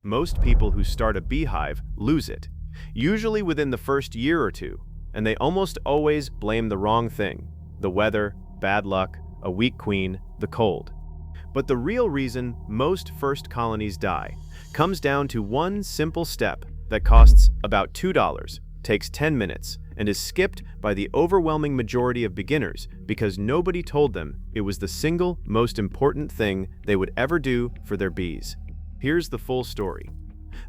Most people who start a beehive lose it, usually within the first year or two, and they almost always blame the wrong thing: the weather, bad luck, a weak queen, the cold. But the real reason most first colonies die comes down to one simple step that costs about $2, takes 10 minutes, and is skipped by the overwhelming majority of beginners because nobody told them it was the single most important thing they would ever do for their bees. Here's the full story.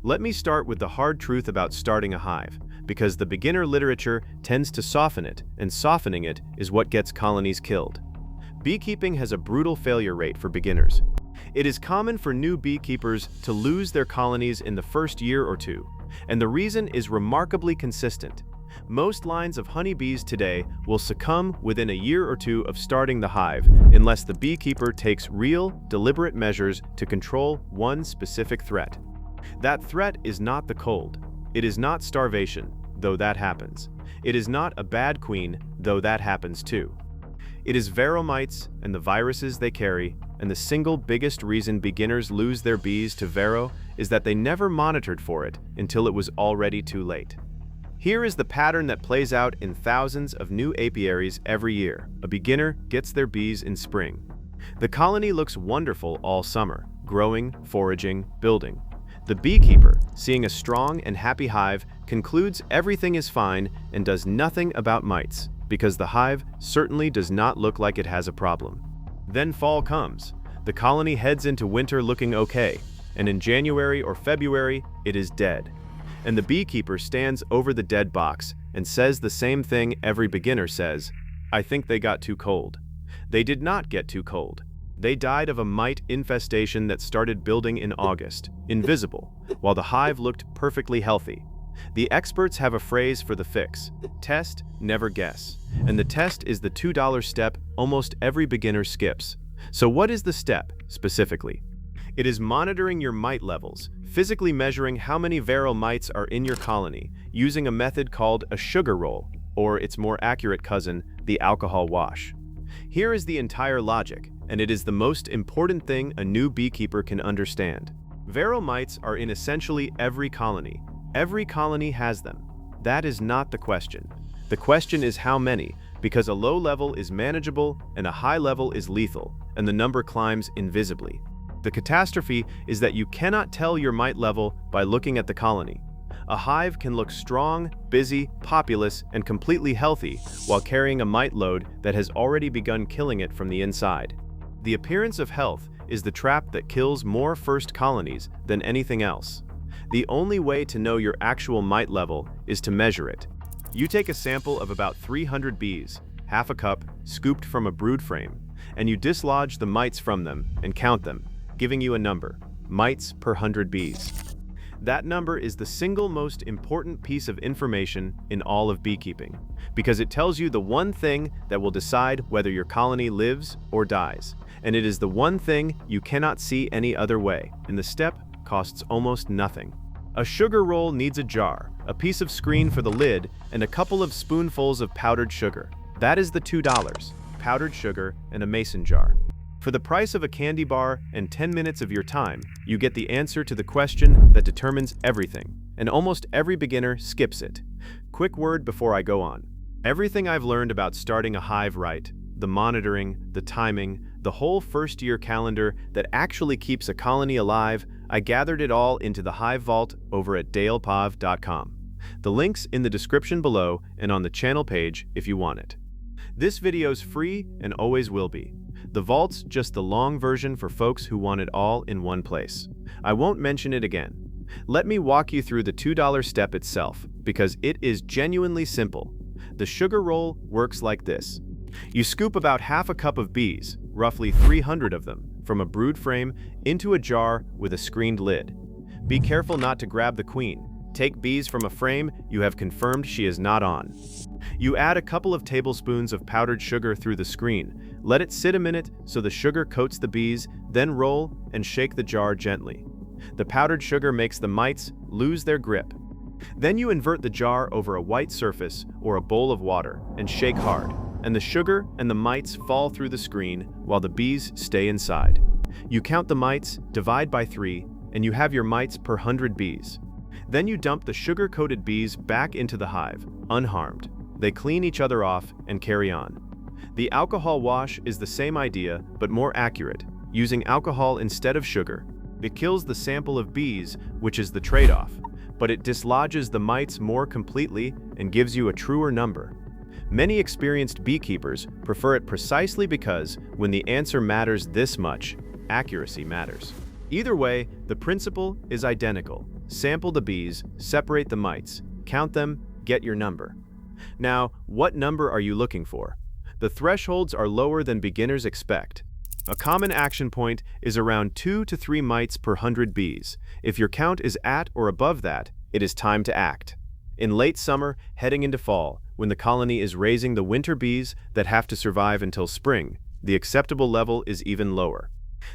Let me start with the hard truth about starting a hive, because the beginner literature tends to soften it, and softening it is what gets colonies killed. Beekeeping has a brutal failure rate for beginners. It is common for new beekeepers to lose their colonies in the first year or two, and the reason is remarkably consistent. Most lines of honeybees today will succumb within a year or two of starting the hive unless the beekeeper takes real, deliberate measures to control one specific threat. That threat is not the cold. It is not starvation, though that happens. It is not a bad queen, though that happens too. It is mites and the viruses they carry, and the single biggest reason beginners lose their bees to vero is that they never monitored for it until it was already too late. Here is the pattern that plays out in thousands of new apiaries every year. A beginner gets their bees in spring. The colony looks wonderful all summer, growing, foraging, building. The beekeeper, seeing a strong and happy hive, concludes everything is fine and does nothing about mites, because the hive certainly does not look like it has a problem. Then fall comes. The colony heads into winter looking okay, and in January or February, it is dead. And the beekeeper stands over the dead box and says the same thing every beginner says: "I think they got too cold." They did not get too cold. They died of a mite infestation that started building in August, invisible, while the hive looked perfectly healthy. The experts have a phrase for the fix: test, never guess. And the test is the $2 step almost every beginner skips. So what is the step, specifically? It is monitoring your mite levels, physically measuring how many vero mites are in your colony, using a method called a sugar roll, or its more accurate cousin, the alcohol wash. Here is the entire logic, and it is the most important thing a new beekeeper can understand. Vero mites are in essentially every colony. Every colony has them. That is not the question. The question is how many, because a low level is manageable and a high level is lethal, and the number climbs invisibly. The catastrophe is that you cannot tell your mite level by looking at the colony. A hive can look strong, busy, populous, and completely healthy while carrying a mite load that has already begun killing it from the inside. The appearance of health is the trap that kills more first colonies than anything else. The only way to know your actual mite level is to measure it. You take a sample of about 300 bees, half a cup, scooped from a brood frame, and you dislodge the mites from them and count them, giving you a number: mites per 100 bees. That number is the single most important piece of information in all of beekeeping, because it tells you the one thing that will decide whether your colony lives or dies, and it is the one thing you cannot see any other way, and the step costs almost nothing. A sugar roll needs a jar, a piece of screen for the lid, and a couple of spoonfuls of powdered sugar. That is the $2, powdered sugar and a mason jar. For the price of a candy bar and 10 minutes of your time, you get the answer to the question that determines everything, and almost every beginner skips it. Quick word before I go on. Everything I've learned about starting a hive right, the monitoring, the timing, the whole first-year calendar that actually keeps a colony alive, I gathered it all into the Hive Vault over at dalepav.com. The link's in the description below and on the channel page if you want it. This video's free and always will be. The Vault's just the long version for folks who want it all in one place. I won't mention it again. Let me walk you through the $2 step itself, because it is genuinely simple. The sugar roll works like this. You scoop about half a cup of bees, roughly 300 of them, from a brood frame into a jar with a screened lid. Be careful not to grab the queen. Take bees from a frame you have confirmed she is not on. You add a couple of tablespoons of powdered sugar through the screen. Let it sit a minute so the sugar coats the bees, then roll and shake the jar gently. The powdered sugar makes the mites lose their grip. Then you invert the jar over a white surface or a bowl of water and shake hard, and the sugar and the mites fall through the screen while the bees stay inside. You count the mites, divide by 3, and you have your mites per 100 bees. Then you dump the sugar-coated bees back into the hive, unharmed. They clean each other off and carry on. The alcohol wash is the same idea, but more accurate, using alcohol instead of sugar. It kills the sample of bees, which is the trade-off, but it dislodges the mites more completely and gives you a truer number. Many experienced beekeepers prefer it precisely because when the answer matters this much, accuracy matters. Either way, the principle is identical. Sample the bees, separate the mites, count them, get your number. Now, what number are you looking for? The thresholds are lower than beginners expect. A common action point is around 2 to 3 mites per 100 bees. If your count is at or above that, it is time to act. In late summer, heading into fall, when the colony is raising the winter bees that have to survive until spring, the acceptable level is even lower.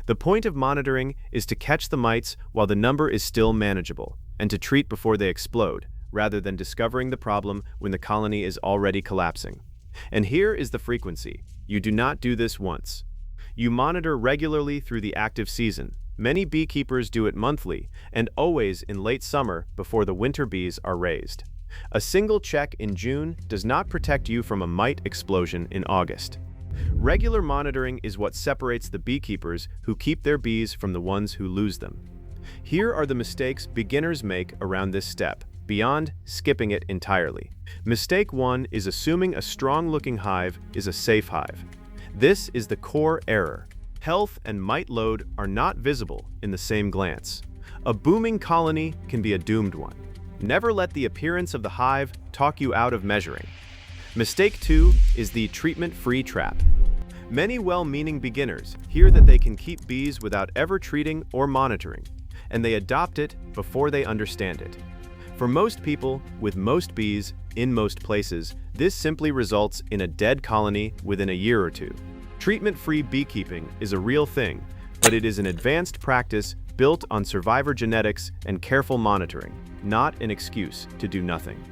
The point of monitoring is to catch the mites while the number is still manageable, and to treat before they explode, rather than discovering the problem when the colony is already collapsing. And here is the frequency. You do not do this once. You monitor regularly through the active season. Many beekeepers do it monthly, and always in late summer before the winter bees are raised. A single check in June does not protect you from a mite explosion in August. Regular monitoring is what separates the beekeepers who keep their bees from the ones who lose them. Here are the mistakes beginners make around this step, beyond skipping it entirely. Mistake 1 is assuming a strong-looking hive is a safe hive. This is the core error. Health and mite load are not visible in the same glance. A booming colony can be a doomed one. Never let the appearance of the hive talk you out of measuring. Mistake 2 is the treatment-free trap. Many well-meaning beginners hear that they can keep bees without ever treating or monitoring, and they adopt it before they understand it. For most people, with most bees, in most places, this simply results in a dead colony within a year or two. Treatment-free beekeeping is a real thing, but it is an advanced practice built on survivor genetics and careful monitoring, not an excuse to do nothing.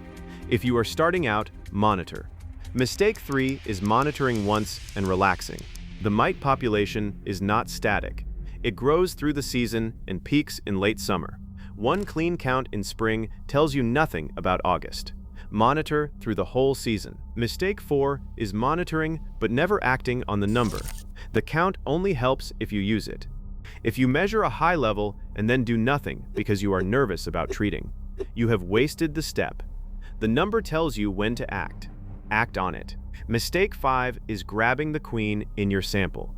If you are starting out, monitor. Mistake 3 is monitoring once and relaxing. The mite population is not static. It grows through the season and peaks in late summer. One clean count in spring tells you nothing about August. Monitor through the whole season. Mistake 4 is monitoring but never acting on the number. The count only helps if you use it. If you measure a high level and then do nothing because you are nervous about treating, you have wasted the step. The number tells you when to act. Act on it. Mistake 5 is grabbing the queen in your sample.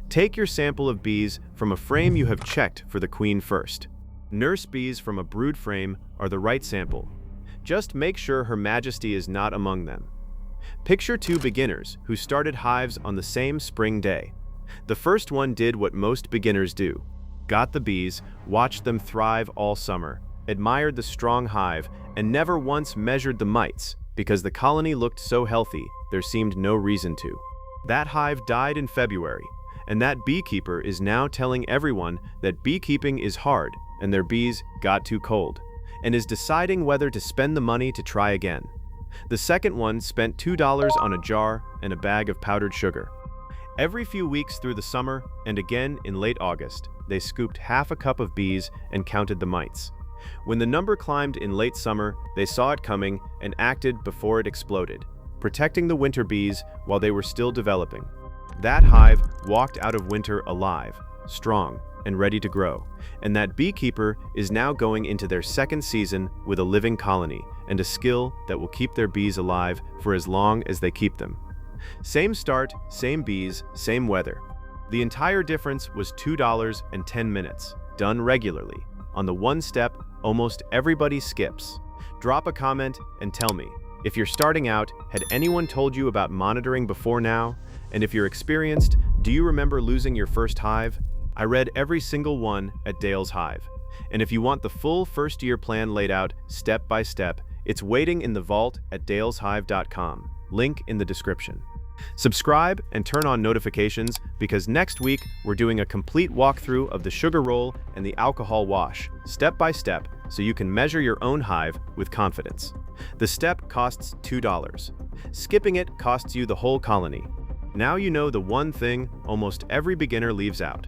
Take your sample of bees from a frame you have checked for the queen first. Nurse bees from a brood frame are the right sample. Just make sure Her Majesty is not among them. Picture 2 beginners who started hives on the same spring day. The first one did what most beginners do. Got the bees, watched them thrive all summer, admired the strong hive, and never once measured the mites. Because the colony looked so healthy, there seemed no reason to. That hive died in February, and that beekeeper is now telling everyone that beekeeping is hard and their bees got too cold, and is deciding whether to spend the money to try again. The second one spent $2 on a jar and a bag of powdered sugar. Every few weeks through the summer, and again in late August, they scooped half a cup of bees and counted the mites. When the number climbed in late summer, they saw it coming and acted before it exploded, protecting the winter bees while they were still developing. That hive walked out of winter alive, strong, and ready to grow, and that beekeeper is now going into their second season with a living colony and a skill that will keep their bees alive for as long as they keep them. Same start, same bees, same weather. The entire difference was $2 and 10 minutes, done regularly. On the one step almost everybody skips. Drop a comment and tell me, if you're starting out, had anyone told you about monitoring before now? And if you're experienced, do you remember losing your first hive? I read every single one at Dale's Hive. And if you want the full first-year plan laid out step by step, it's waiting in the vault at daleshive.com. Link in the description. Subscribe and turn on notifications because next week we're doing a complete walkthrough of the sugar roll and the alcohol wash, step by step, so you can measure your own hive with confidence. The step costs $2. Skipping it costs you the whole colony. Now you know the one thing almost every beginner leaves out.